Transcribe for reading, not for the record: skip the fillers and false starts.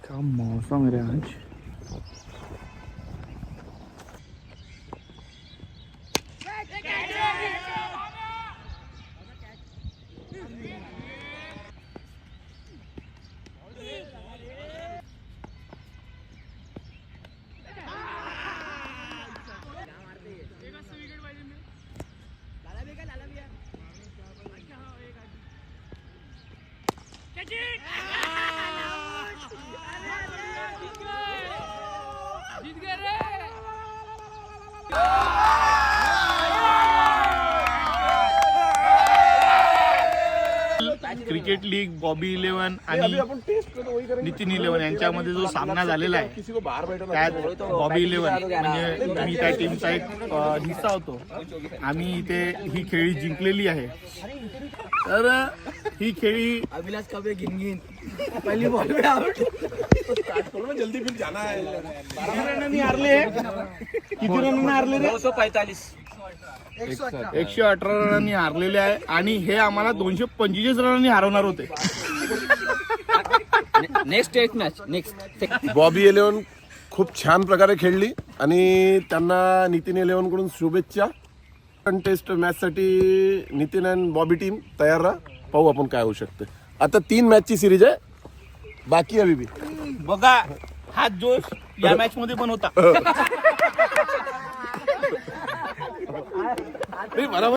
क्या मौसम है आज। क्रिकेट लीग बॉबी 11 आणि नितीन 11 यांच्यामध्ये जो सामना झालेला आहे त्यात बॉबी 11 म्हणजे मी त्या टीमचा एक हिस्सा होतो. आम्ही इथे ही खेळी जिंकलेली आहे. तर ही खेळी अभिलाष कबे गिन पहिली बॉल पे आउट जल्दी फिर जाना है. 12 रनांनी हारले. किती रनांनी हारले रे? 245 118 रनांनी हारलेले आहे आणि हे आम्हाला 245 रनांनी हरवणार होते. Next test match next. बॉबी 11 खूप छान प्रकारे खेळली आणि त्यांना नितीन 11 कडून शुभेच्छा. टेस्ट मॅच साठी नितीन आणि बॉबी टीम तयार राहा. पाहू आपण काय होऊ शकते. आता 3 मॅचची सिरीज आहे बाकी अभी भी. बघा हा जोश या मॅच मध्ये पण होता. बरोबर.